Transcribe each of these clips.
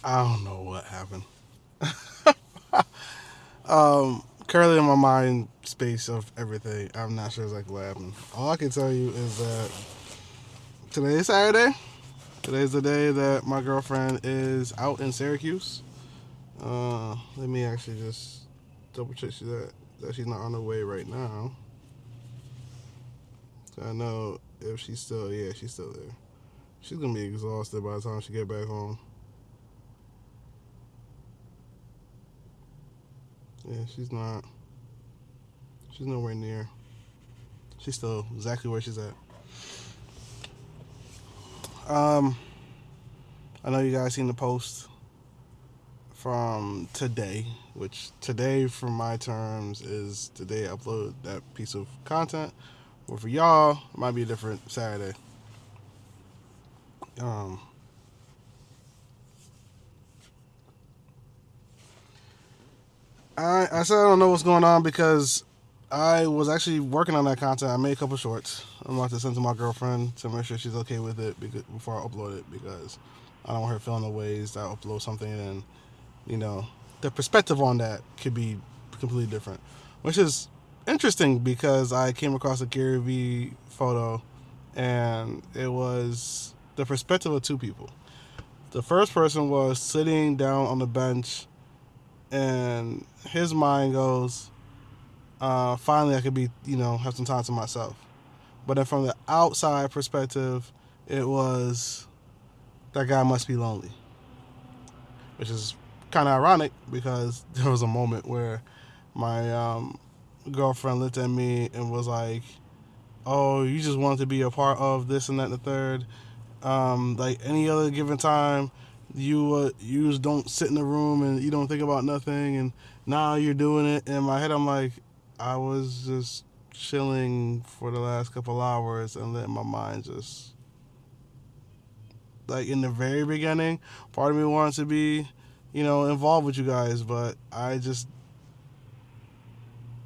I don't know what happened. Currently in my mind space of everything, I'm not sure exactly what happened. All I can tell you is that today is Saturday. Today's the day that my girlfriend is out in Syracuse. Let me actually just double check that she's not on her way right now. So I know if she's still, yeah, she's still there. She's gonna be exhausted by the time she get back home. Yeah, she's not. She's nowhere near. She's still exactly where she's at. Um, I know you guys seen the post from today, which today, from my terms, is the day I upload that piece of content. But for y'all, it might be a different Saturday. Um, I said I don't know what's going on because I was actually working on that content. I made a couple shorts. I'm about to send to my girlfriend to make sure she's okay with it before I upload it because I don't want her feeling the ways that I upload something and the perspective on that could be completely different, which is interesting because I came across a Gary Vee photo and it was the perspective of two people. The first person was sitting down on the bench and his mind goes, finally I could be, have some time to myself. But then from the outside perspective, it was that guy must be lonely, which is kind of ironic because there was a moment where my girlfriend looked at me and was like, "Oh, you just wanted to be a part of this and that and the third. Like any other given time, you just don't sit in the room and you don't think about nothing, and now you're doing it." In my head, I'm like, I was just chilling for the last couple hours and letting my mind just like in the very beginning, part of me wanted to be, involved with you guys, but I just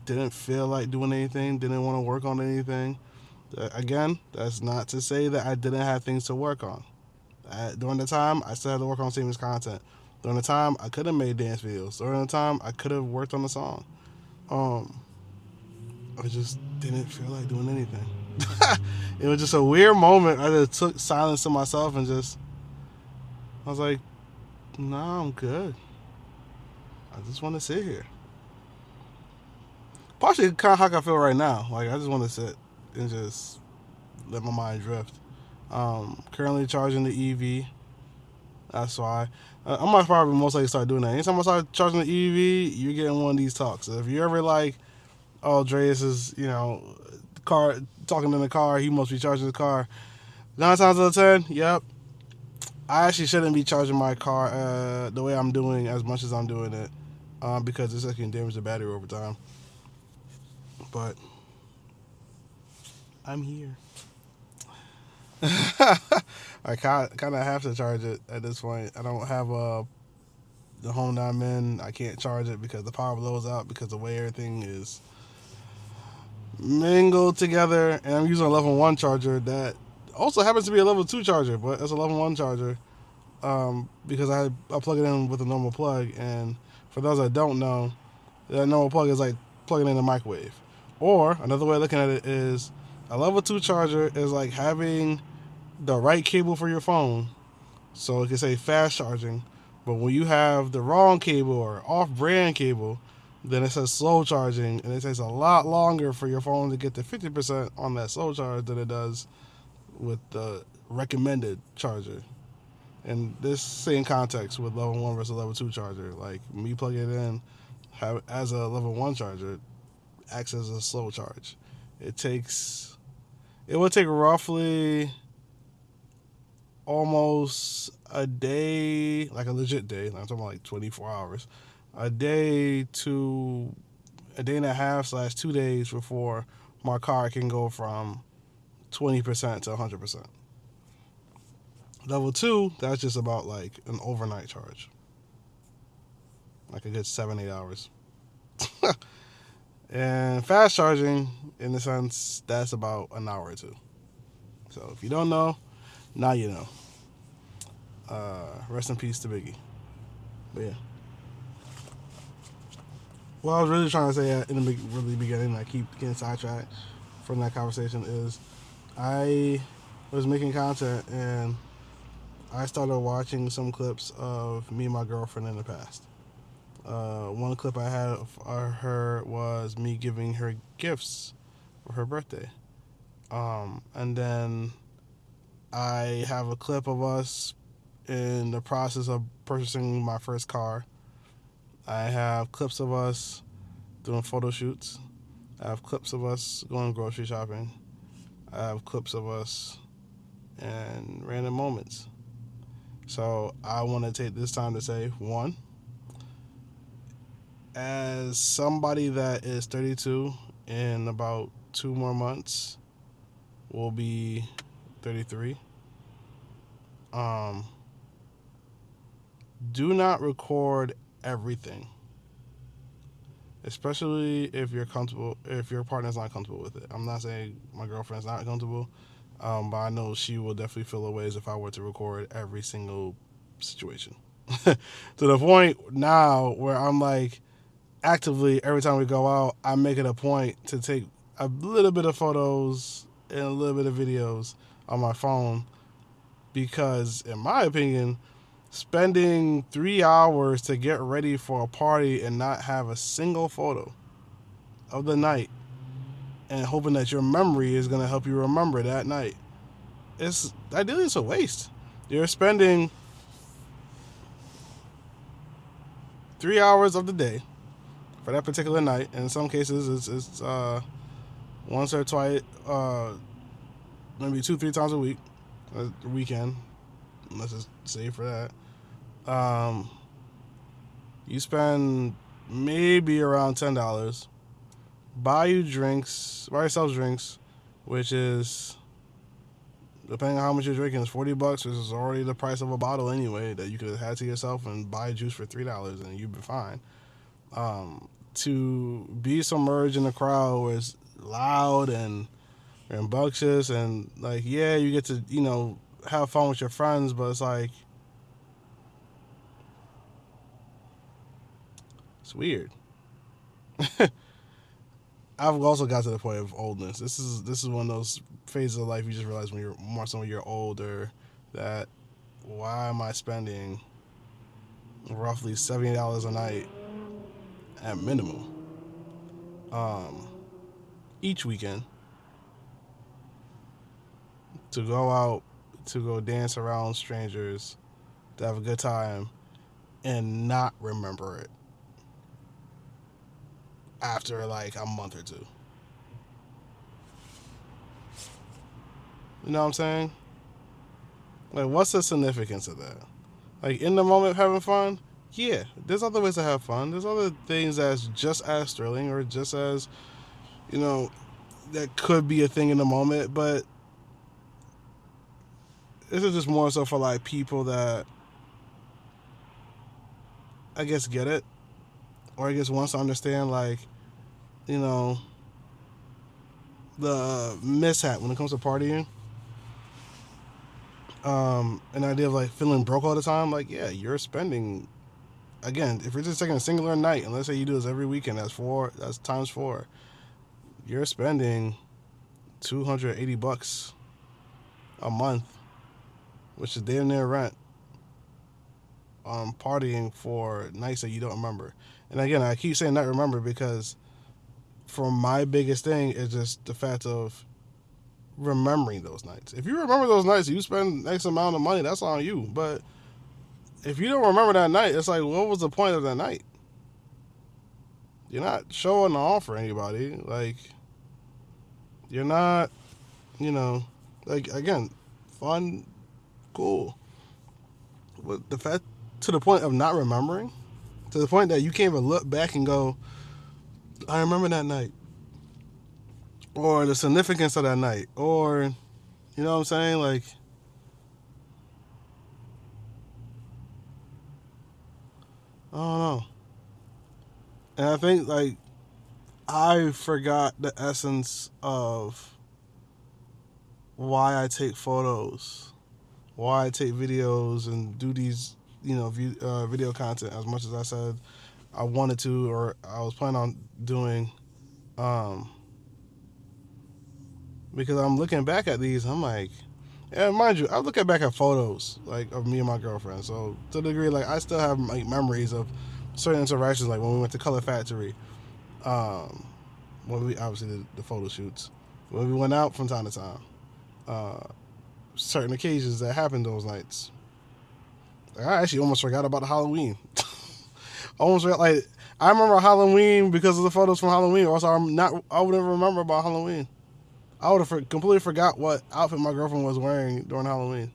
didn't feel like doing anything, didn't want to work on anything. Again, that's not to say that I didn't have things to work on. During the time, I still had to work on saving content. During the time, I could have made dance videos. During the time, I could have worked on the song. Um, I just didn't feel like doing anything. It was just a weird moment. I just took silence to myself and I was like, nah, I'm good. I just want to sit here. Partially kind of how I feel right now. Like, I just want to sit and just let my mind drift. Currently charging the EV. That's why. I'm gonna probably most likely start doing that. Anytime I start charging the EV, you're getting one of these talks. So if you're ever like, oh, Dreas is, car talking in the car, he must be charging the car. 9 times out of 10, yep. I actually shouldn't be charging my car the way I'm doing as much as I'm doing it, because it's actually damage the battery over time. But I'm here. I kind of have to charge it at this point. I don't have the home that I'm in. I can't charge it because the power blows out because the way everything is mingled together. And I'm using a level 1 charger that also happens to be a level 2 charger, but it's a level 1 charger because I plug it in with a normal plug. And for those that don't know, that normal plug is like plugging in a microwave. Or another way of looking at it is a level 2 charger is like having the right cable for your phone. So it can say fast charging. But when you have the wrong cable or off brand cable, then it says slow charging, and it takes a lot longer for your phone to get to 50% on that slow charge than it does with the recommended charger. And this same context with level 1 versus level 2 charger. Like me plugging it in as a level 1 charger acts as a slow charge. It takes, it would take roughly almost a day, like a legit day. I'm talking about like 24 hours, a day to a day and a half slash 2 days before my car can go from 20% to 100%. Level two, that's just about like an overnight charge, like a good 7 8 hours. And fast charging, in a sense, that's about an hour or two. So if you don't know, now you know. Rest in peace to Biggie. But yeah. What I was really trying to say in the really beginning, I keep getting sidetracked from that conversation, is I was making content and I started watching some clips of me and my girlfriend in the past. One clip I had of her was me giving her gifts for her birthday. And then I have a clip of us in the process of purchasing my first car. I have clips of us doing photo shoots. I have clips of us going grocery shopping. I have clips of us in random moments. So I want to take this time to say, one, as somebody that is 32 in about 2 more months will be 33. Um, do not record everything, especially if you're comfortable. If your partner's not comfortable with it, I'm not saying my girlfriend's not comfortable, but I know she will definitely feel the ways if I were to record every single situation. To the point now where I'm like, actively every time we go out, I make it a point to take a little bit of photos and a little bit of videos on my phone, because in my opinion, spending 3 hours to get ready for a party and not have a single photo of the night and hoping that your memory is going to help you remember that night, it's a waste. You're spending 3 hours of the day for that particular night, and in some cases it's once or twice, maybe 2-3 times a week, a weekend. Let's just say for that, you spend maybe around $10. Buy yourself drinks, which is, depending on how much you're drinking, is $40, which is already the price of a bottle anyway. That you could have had to yourself and buy juice for $3 and you'd be fine. To be submerged in a crowd where it's loud and rambunctious, and like, yeah, you get to, have fun with your friends, but it's like, it's weird. I've also got to the point of oldness. This is one of those phases of life you just realize when you're more so when you're older, that why am I spending roughly $70 a night at minimum, um, each weekend, to go out, to go dance around strangers, to have a good time, and not remember it after like a month or two. You know what I'm saying? Like, what's the significance of that? Like, in the moment having fun, yeah, there's other ways to have fun. There's other things that's just as thrilling or just as, you know, that could be a thing in the moment, but this is just more so for like people that I guess get it, or I guess wants to understand, like, you know, the mishap when it comes to partying. An idea of like feeling broke all the time. Like, yeah, you're spending, again, if you're just taking a singular night, and let's say you do this every weekend, that's times four. You're spending $280 a month, which is damn near rent, on partying for nights that you don't remember. And again, I keep saying not remember because for my biggest thing is just the fact of remembering those nights. If you remember those nights, you spend X amount of money, that's on you. But if you don't remember that night, it's like, what was the point of that night? You're not showing off for anybody. Like, you're not, you know, like, again, fun, cool. But the fact, to the point of not remembering, to the point that you can't even look back and go, I remember that night, or the significance of that night, or, you know what I'm saying? Like, I don't know. And I think, like, I forgot the essence of why I take photos, why I take videos and do these video content as much as I said I wanted to, or I was planning on doing. Um, because I'm looking back at these, I'm like, and mind you, I look back at photos like of me and my girlfriend. So to the degree, like I still have like memories of certain interactions, like when we went to Color Factory, um, when we obviously did the photo shoots, when we went out from time to time, uh, certain occasions that happened those nights. I actually almost forgot about Halloween. Almost forgot, like I remember Halloween because of the photos from Halloween. Or else I wouldn't remember about Halloween. I would have completely forgot what outfit my girlfriend was wearing during Halloween.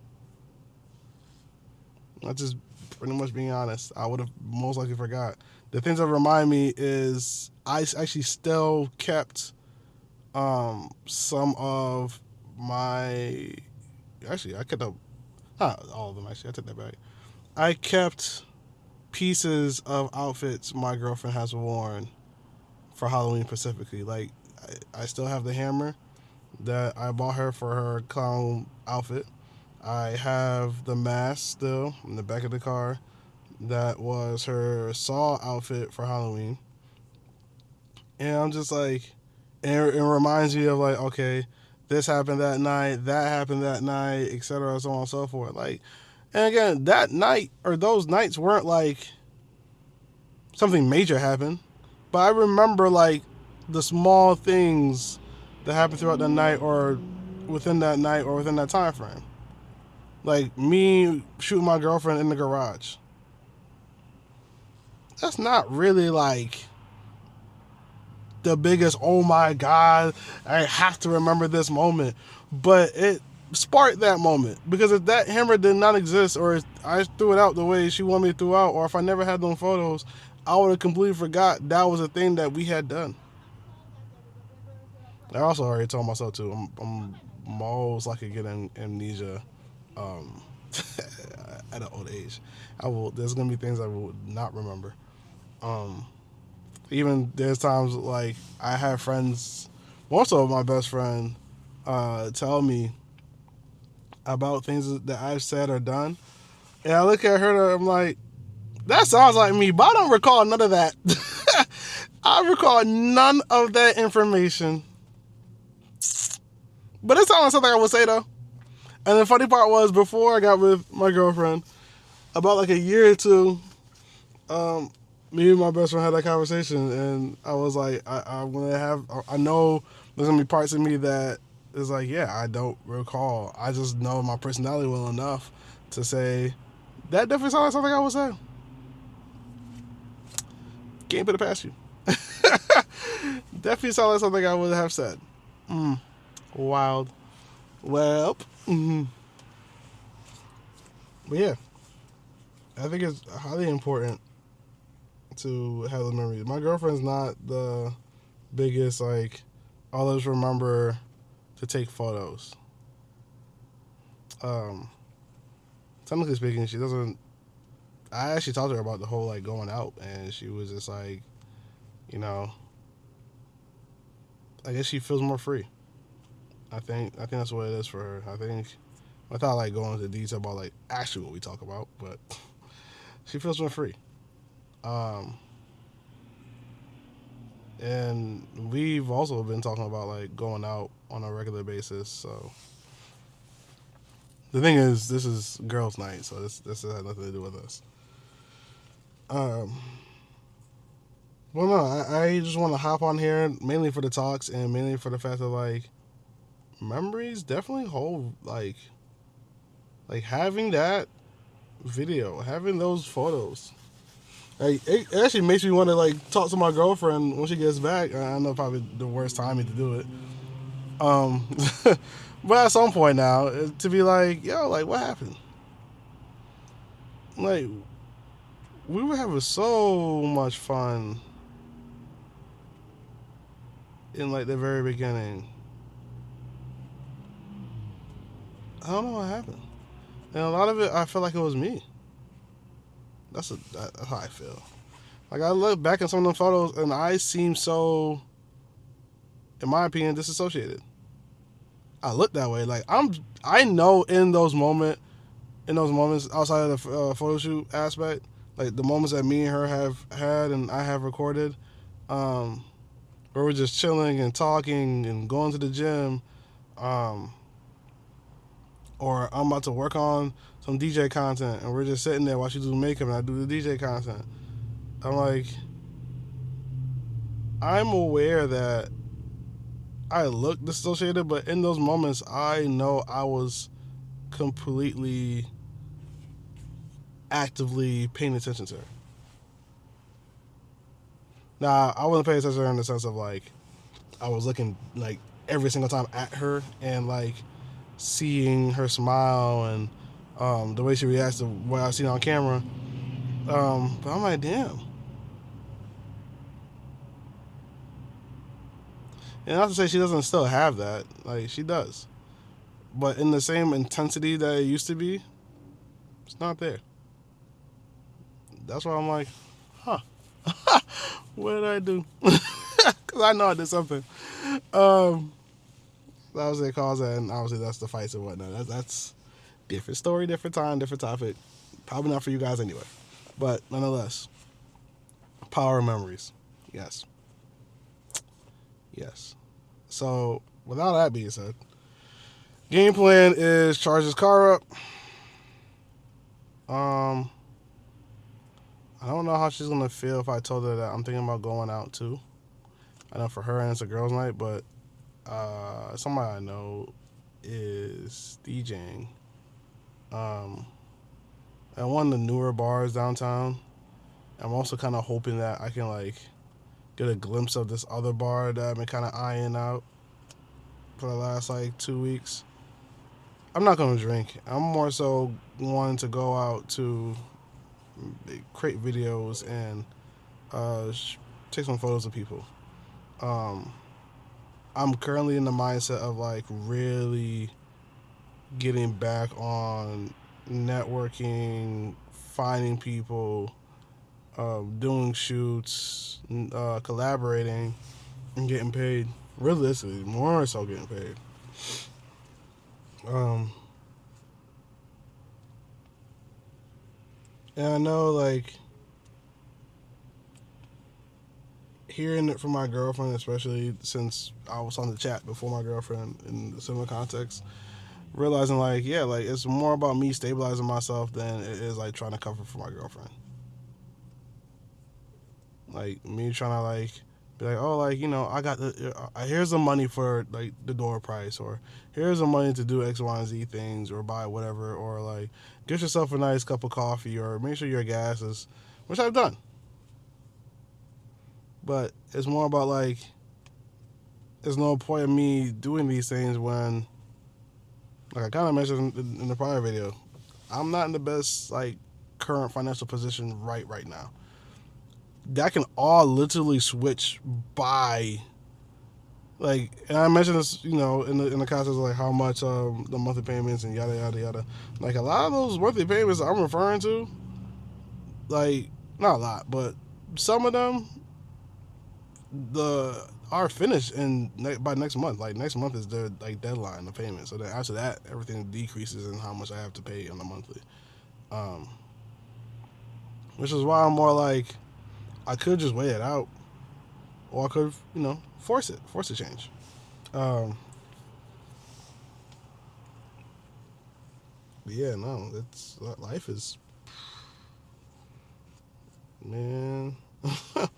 That's just pretty much being honest. I would have most likely forgot. The things that remind me is I actually still kept some of my. Actually, I kept up. Not all of them, actually. I took that back. I kept pieces of outfits my girlfriend has worn for Halloween specifically. Like, I still have the hammer that I bought her for her clown outfit. I have the mask still in the back of the car. That was her Saw outfit for Halloween. And I'm just like, and it reminds me of like, okay, this happened that night, that happened that night, etc., so on and so forth. Like, and again, that night or those nights weren't like something major happened, but I remember like the small things that happened throughout the night or within that night or within that time frame. Like me shooting my girlfriend in the garage. That's not really like the biggest, oh my God, I have to remember this moment. But it sparked that moment. Because if that hammer did not exist, or if I threw it out the way she wanted me to throw out, or if I never had those photos, I would have completely forgot that was a thing that we had done. I also already told myself too, I'm most likely getting amnesia um, at an old age. There's gonna be things I will not remember. Um, Even there's times like I have friends, more so my best friend, tell me about things that I've said or done, and I look at her and I'm like, that sounds like me, but I don't recall none of that. I recall none of that information. But it sounds like something I would say though. And the funny part was before I got with my girlfriend, about like a year or two, um, me and my best friend had that conversation, and I was like, I'm gonna have. I know there's gonna be parts of me that is like, yeah, I don't recall. I just know my personality well enough to say that definitely sounds like something I would say. Can't put it past you. Definitely sounds like something I would have said. Wild. Well, but yeah, I think it's highly important to have those memories. My girlfriend's not the biggest like always remember to take photos. Um, Technically speaking, she doesn't. I actually talked to her about the whole like going out, and she was just like, you know, I guess she feels more free. I think that's what it is for her. I think without like going into detail about like actually what we talk about, but she feels more free. Um, and we've also been talking about like going out on a regular basis. So the thing is, this is girls' night, so this has nothing to do with us. Um, well, no, I just want to hop on here mainly for the talks and mainly for the fact that like memories definitely hold like having that video, having those photos. Like, it actually makes me want to like talk to my girlfriend when she gets back. I know probably the worst timing to do it. Um, but at some point now, to be like, yo, like what happened? Like we were having so much fun in like the very beginning. I don't know what happened, and a lot of it I feel like it was me. That's how I feel. Like I look back at some of the photos and I seem so, in my opinion, disassociated. I look that way. Like I know in those moments in those moments outside of the photo shoot aspect, like the moments that me and her have had and I have recorded, um, where we're just chilling and talking and going to the gym, um, or I'm about to work on some DJ content and we're just sitting there while she do makeup and I do the DJ content. I'm like, I'm aware that I look dissociated, but in those moments, I know I was completely actively paying attention to her. Now, I wasn't paying attention to her in the sense of like I was looking like every single time at her and like seeing her smile and the way she reacts to what I see on camera. But I'm like, damn. And not to say she doesn't still have that, like she does, but in the same intensity that it used to be, it's not there. That's why I'm like, huh, what did I do? Because I know I did something. Um, that was the cause, and obviously that's the fights and whatnot. That's different story, different time, different topic. Probably not for you guys anyway. But nonetheless, power memories. Yes. Yes. So, without that being said, game plan is charge his car up. Um, I don't know how she's gonna feel if I told her that I'm thinking about going out too. I know for her and it's a girls' night, but somebody I know is DJing at one of the newer bars downtown. I'm also kind of hoping that I can like get a glimpse of this other bar that I've been kind of eyeing out for the last like 2 weeks. I'm not gonna drink. I'm more so wanting to go out to create videos and take some photos of people. Um, I'm currently in the mindset of like really getting back on networking, finding people, doing shoots, collaborating, and getting paid. Realistically, more so getting paid. Um, and I know, like, hearing it from my girlfriend, especially since I was on the chat before my girlfriend in the similar context, realizing, like, yeah, like, it's more about me stabilizing myself than it is, like, trying to cover for my girlfriend. Like, me trying to, like, be like, oh, like, I got here's the money for, like, the door price, or here's the money to do X, Y, and Z things, or buy whatever, or, like, get yourself a nice cup of coffee, or make sure your gas is, which I've done. But it's more about, like, there's no point in me doing these things when, like I kind of mentioned in the prior video, I'm not in the best, like, current financial position right now. That can all literally switch by, like, and I mentioned this, in the context of like how much the monthly payments and yada yada yada. Like a lot of those monthly payments I'm referring to, like not a lot, but some of them, are finished in by next month. Like next month is their like deadline of payment. So then after that, everything decreases in how much I have to pay on the monthly. Um, which is why I'm more like I could just wait it out, or I could force a change. Um, but yeah, no, it's life is, man. I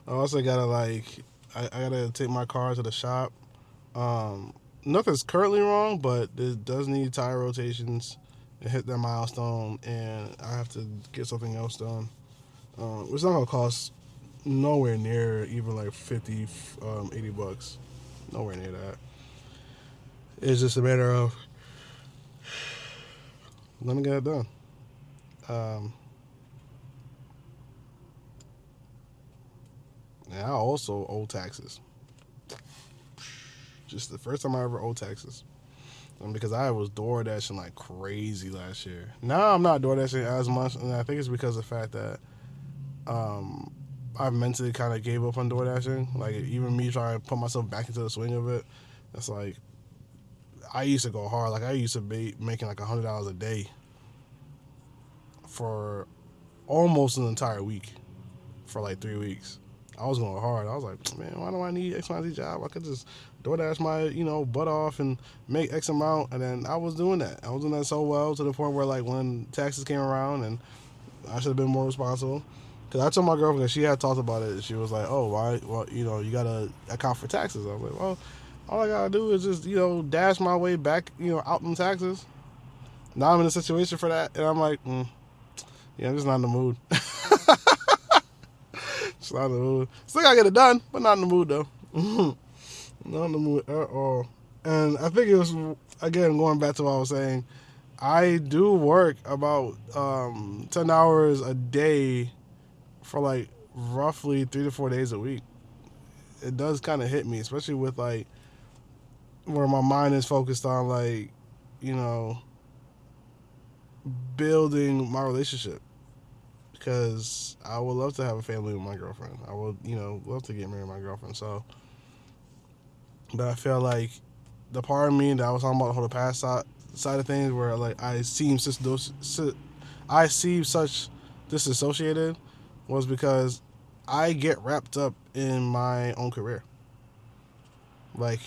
also gotta like I gotta take my car to the shop. Um, Nothing's currently wrong, but it does need tire rotations and hit that milestone, and I have to get something else done. It's not gonna cost nowhere near even like 50, $80. Nowhere near that. It's just a matter of let me get it done. Um, and I also owe taxes. Just the first time I ever owed taxes. Because I was door dashing like crazy last year. Now I'm not door dashing as much, and I think it's because of the fact that I mentally kind of gave up on door dashing. Like even me trying to put myself back into the swing of it, it's like I used to go hard. Like I used to be making like $100 a day, for almost an entire week, for like 3 weeks. I was going hard. I was like, man, why do I need XYZ job? I could just DoorDash my, butt off and make X amount. And then I was doing that. I was doing that so well to the point where, like, when taxes came around and I should have been more responsible. Because I told my girlfriend, she had talked about it. She was like, oh, why? Well, you got to account for taxes. I was like, well, all I got to do is just, dash my way back, out in taxes. Now I'm in a situation for that. And I'm like, yeah, I'm just not in the mood. Just not in the mood. Still got to get it done, but not in the mood, though. Not in the mood at all. And I think it was, again, going back to what I was saying, I do work about 10 hours a day for like roughly 3 to 4 days a week. It does kind of hit me, especially with like where my mind is focused on, like, you know, building my relationship. Because I would love to have a family with my girlfriend. I would, love to get married with my girlfriend. So, but I feel like the part of me that I was talking about, the whole past side of things, where like I seem such disassociated, was because I get wrapped up in my own career. Like,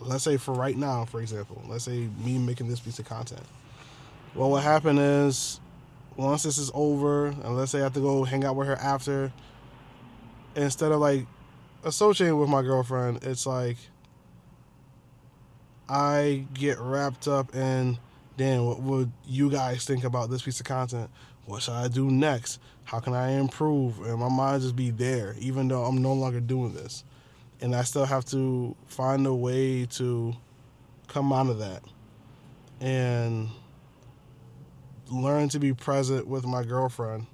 let's say for right now, for example, let's say me making this piece of content. Well, what happened is, once this is over, and let's say I have to go hang out with her after, instead of like associating with my girlfriend, it's like I get wrapped up in, damn, what would you guys think about this piece of content? What should I do next? How can I improve? And my mind just be there, even though I'm no longer doing this. And I still have to find a way to come out of that and learn to be present with my girlfriend.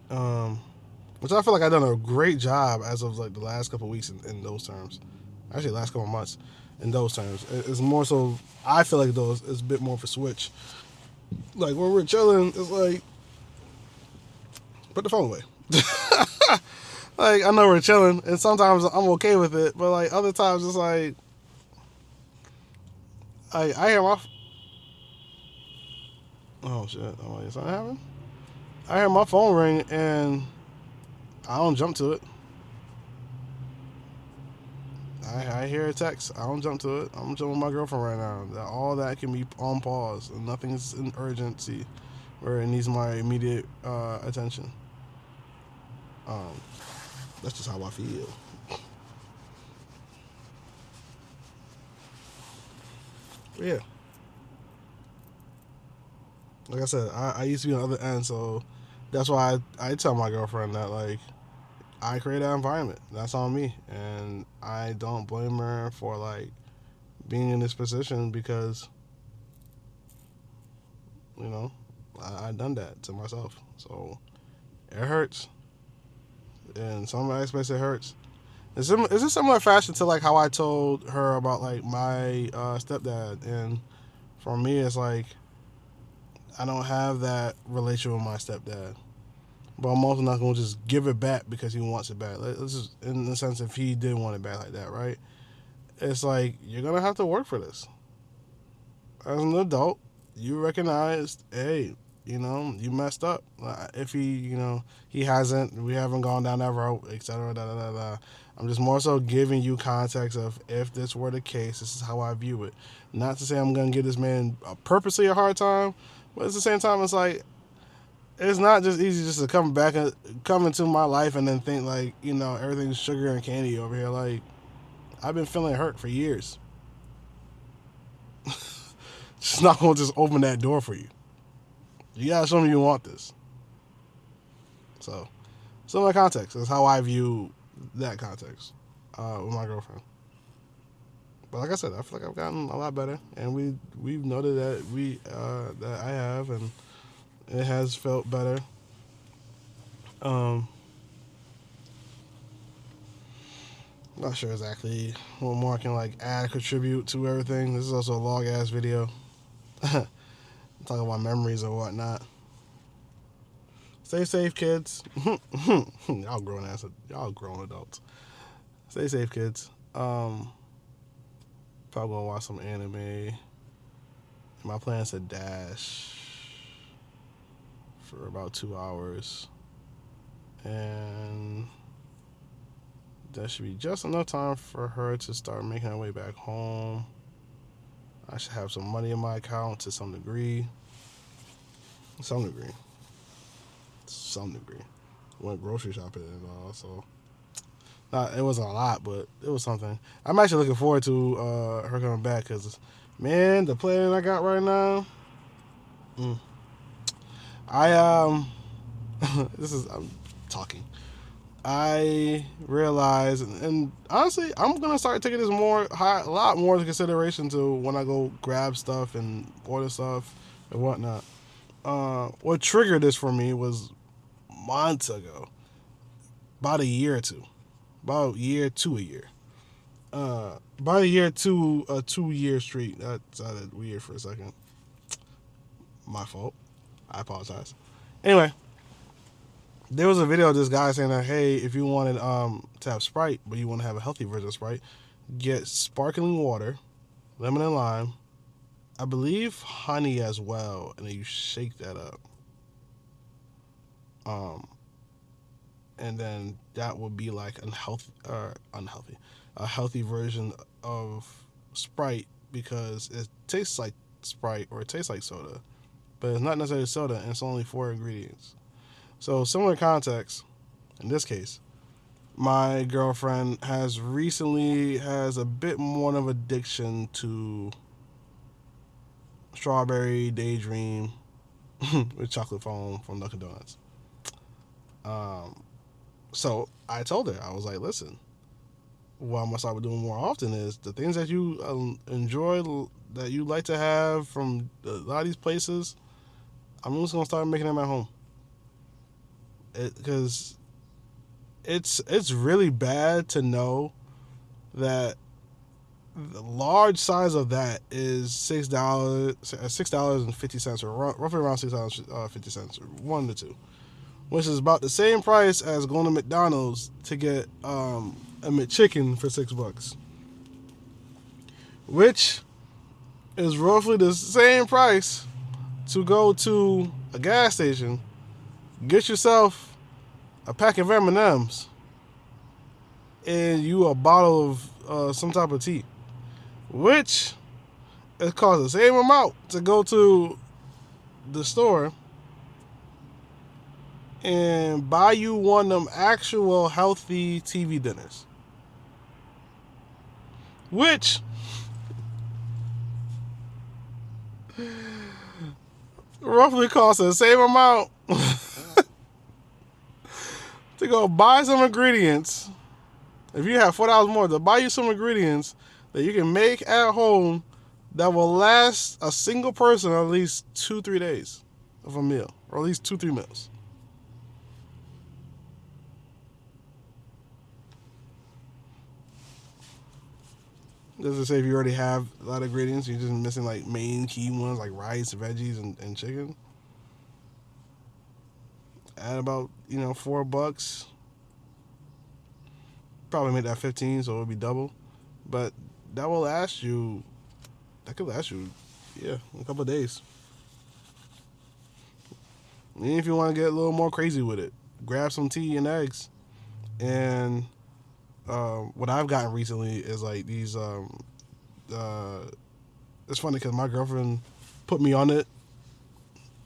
Which I feel like I've done a great job as of like the last couple of weeks in those terms. Actually, last couple of months in those terms. It's more so, I feel like those is a bit more of a switch. Like when we're chilling, it's like, put the phone away. Like, I know we're chilling, and sometimes I'm okay with it, but like other times it's like, I hear my, oh shit, oh, is something happening? I hear my phone ring and I don't jump to it. I hear a text. I don't jump to it. I'm jumping with my girlfriend right now. All that can be on pause, and nothing's an urgency where it needs my immediate attention. That's just how I feel. Yeah. Like I said, I used to be on the other end, so that's why I tell my girlfriend that, like, I create that environment. That's on me. And I don't blame her for, like, being in this position because, I done that to myself. So it hurts. In some aspects, it hurts. It's a similar fashion to, like, how I told her about, like, my stepdad. And for me, it's like, I don't have that relationship with my stepdad. But I'm also not going to just give it back because he wants it back. Let's just, in the sense, if he did want it back like that, right? It's like, you're going to have to work for this. As an adult, you recognized, hey, you messed up. If he hasn't, we haven't gone down that road, etc. Da, da, da, da. I'm just more so giving you context of, if this were the case, this is how I view it. Not to say I'm going to give this man purposely a hard time, but at the same time, it's like, it's not just easy just to come into my life and then think like, everything's sugar and candy over here. Like, I've been feeling hurt for years. Just not going to just open that door for you. You gotta show me you want this. So, some of the context is how I view that context with my girlfriend. But like I said, I feel like I've gotten a lot better, and we've noted that I have, and it has felt better. Not sure exactly what more I can like add, contribute to everything. This is also a long ass video. Talking about memories or whatnot. Stay safe, kids. Y'all grown adults. Stay safe, kids. Probably gonna watch some anime. My plan's to dash for about 2 hours. And that should be just enough time for her to start making her way back home. I should have some money in my account to some degree. Some degree. Some degree. Went grocery shopping and all, so it wasn't a lot, but it was something. I'm actually looking forward to her coming back because, man, the plan I got right now. I I'm talking. I realize, and honestly, I'm gonna start taking this a lot more into consideration to when I go grab stuff and order stuff and whatnot. What triggered this for me was months ago, about a year or two, about a year to a year. About a year to a 2 year streak. That sounded weird for a second. My fault. I apologize. Anyway, there was a video of this guy saying that, hey, if you wanted to have Sprite, but you want to have a healthy version of Sprite, get sparkling water, lemon and lime, I believe honey as well, and then you shake that up. And then that would be like a healthy version of Sprite because it tastes like Sprite or it tastes like soda, but it's not necessarily soda, and it's only 4 ingredients. So similar context, in this case, my girlfriend has a bit more of addiction to strawberry daydream with chocolate foam from Dunkin' Donuts. So I told her, I was like, listen, what I'm gonna start doing more often is the things that you enjoy, that you like to have from a lot of these places, I'm just gonna start making them at home. Because it's really bad to know that the large size of that is $6.50, or roughly around $6.50, 1 to 2, which is about the same price as going to McDonald's to get a McChicken for $6, which is roughly the same price to go to a gas station, get yourself a pack of M&Ms, and you a bottle of some type of tea, which it costs the same amount to go to the store and buy you one of them actual healthy TV dinners, which roughly costs the same amount to go buy some ingredients. If you have $4 more, to buy you some ingredients that you can make at home that will last a single person at least 2-3 days of a meal, or at least 2-3 meals. Does it say if you already have a lot of ingredients, you're just missing like main key ones like rice, veggies, and chicken? Add about $4. Probably make that 15, so it'll be double. But that will last you. That could last you, yeah, a couple of days. And if you want to get a little more crazy with it, grab some tea and eggs. And what I've gotten recently is like these. It's funny because my girlfriend put me on it.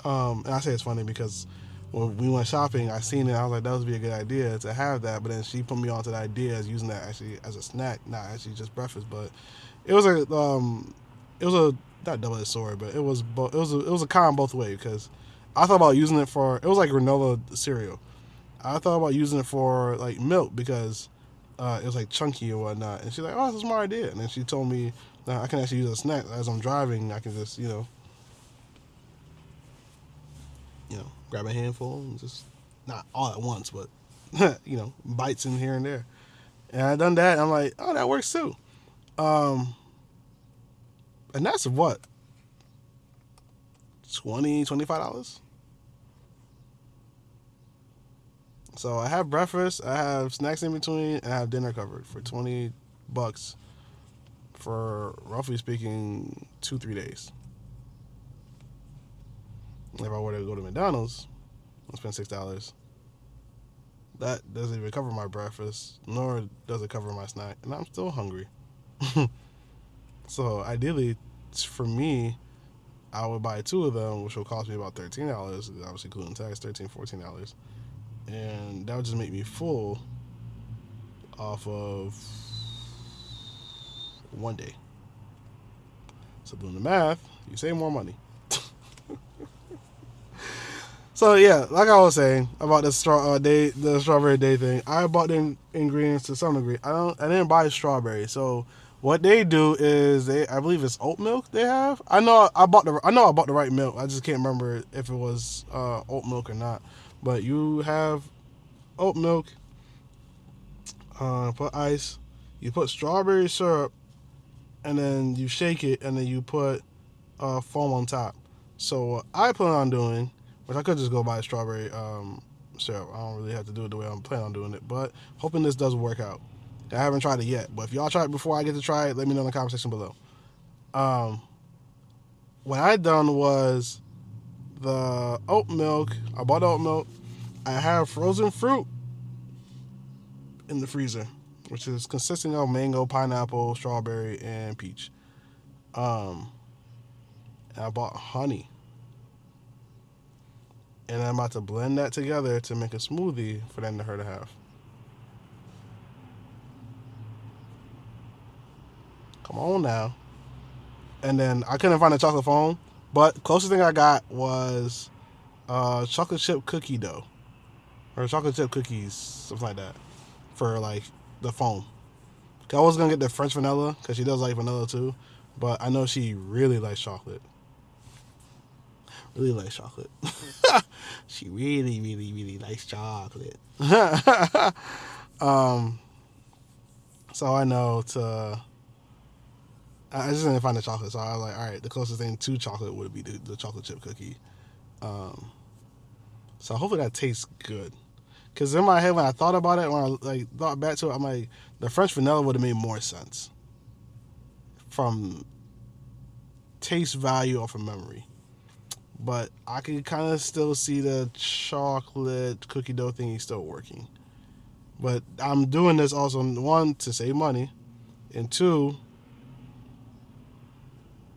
And I say it's funny because when we went shopping, I seen it. I was like, that would be a good idea to have that. But then she put me onto the idea as using that actually as a snack, not actually just breakfast. But it was a not double-edged sword, but it was a con both ways because I thought about using it for, it was like granola cereal. I thought about using it for like milk because it was like chunky or whatnot. And she's like, oh, that's a smart idea. And then she told me that I can actually use it as a snack as I'm driving. I can just grab a handful and just not all at once, but bites in here and there. And I done that. And I'm like, oh, that works too. And that's what, $25. So I have breakfast, I have snacks in between, and I have dinner covered for $20 for, roughly speaking, 2-3 days. If I were to go to McDonald's, I spent $6. That doesn't even cover my breakfast, nor does it cover my snack, and I'm still hungry. So ideally, for me, I would buy two of them, which will cost me about $13, obviously including tax, $14, and that would just make me full off of one day. So doing the math, you save more money. So yeah, like I was saying about the strawberry day thing, I bought the ingredients to some degree. I didn't buy strawberry. So what they do is I believe it's oat milk they have. I know I bought the right milk. I just can't remember if it was oat milk or not. But you have oat milk, put ice, you put strawberry syrup, and then you shake it, and then you put foam on top. So what I plan on doing, which I could just go buy strawberry syrup. I don't really have to do it the way I'm planning on doing it, but hoping this does work out. I haven't tried it yet, but if y'all try it before I get to try it, let me know in the comment section below. What I done was the oat milk. I bought oat milk. I have frozen fruit in the freezer, which is consisting of mango, pineapple, strawberry, and peach. And I bought honey. And I'm about to blend that together to make a smoothie for them and her to have. Come on now. And then I couldn't find a chocolate foam, but closest thing I got was chocolate chip cookie dough. Or chocolate chip cookies, something like that. For like the foam. I was going to get the French vanilla, because she does like vanilla too. But I know she really likes chocolate. Really likes chocolate. She really likes chocolate. So I know I just didn't find the chocolate, so I was like, all right, the closest thing to chocolate would be the chocolate chip cookie. So hopefully that tastes good. Because in my head, when I thought about it, when I thought back to it, I'm like, the French vanilla would have made more sense from taste value or from memory. But I can kind of still see the chocolate cookie dough thingy still working. But I'm doing this also, one, to save money, and two,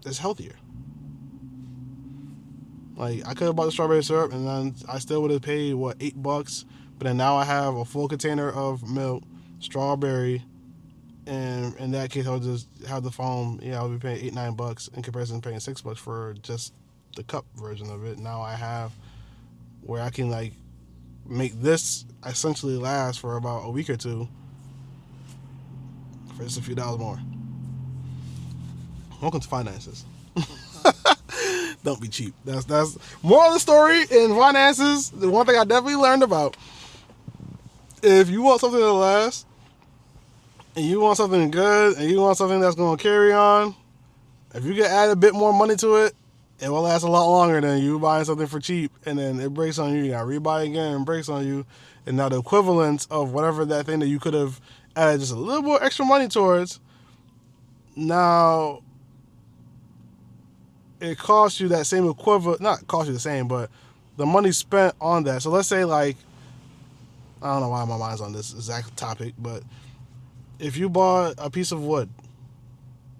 it's healthier. Like, I could have bought the strawberry syrup, and then I still would have paid, $8? But then now I have a full container of milk, strawberry, and in that case, I'll just have the foam. Yeah, I'll be paying $8-9 in comparison to paying $6 for just the cup version of it. Now I have where I can make this essentially last for about a week or two for just a few dollars more. Welcome to finances. Don't be cheap. That's moral of the story in finances. The one thing I definitely learned about: if you want something to last, and you want something good, and you want something that's going to carry on, if you can add a bit more money to it, it will last a lot longer than you buying something for cheap, and then it breaks on you. You got to rebuy again, and breaks on you. And now the equivalent of whatever that thing that you could have added just a little more extra money towards, now it costs you that same equivalent, not cost you the same, but the money spent on that. So let's say I don't know why my mind's on this exact topic, but if you bought a piece of wood,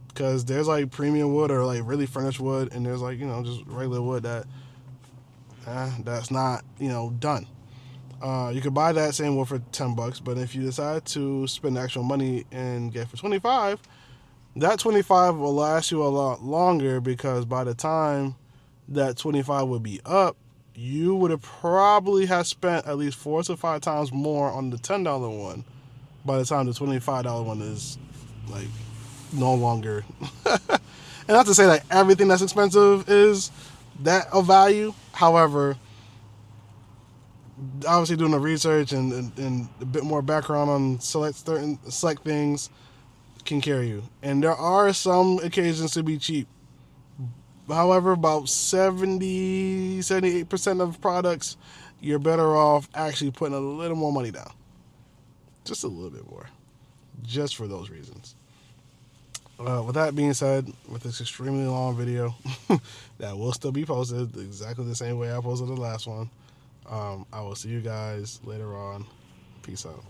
because there's premium wood or really furnished wood, and there's just regular wood that's not done. You could buy that same wood for $10, but if you decide to spend actual money and get it for $25, that $25 will last you a lot longer, because by the time that $25 would be up, you would have probably have spent at least 4 to 5 times more on the $10 one by the time the $25 one is no longer. And not to say that everything that's expensive is that of value. However, obviously doing the research and a bit more background on select things can carry you. And there are some occasions to be cheap. However, about 78% of products, you're better off actually putting a little more money down. Just a little bit more. Just for those reasons. With that being said, with this extremely long video that will still be posted exactly the same way I posted the last one, I will see you guys later on. Peace out.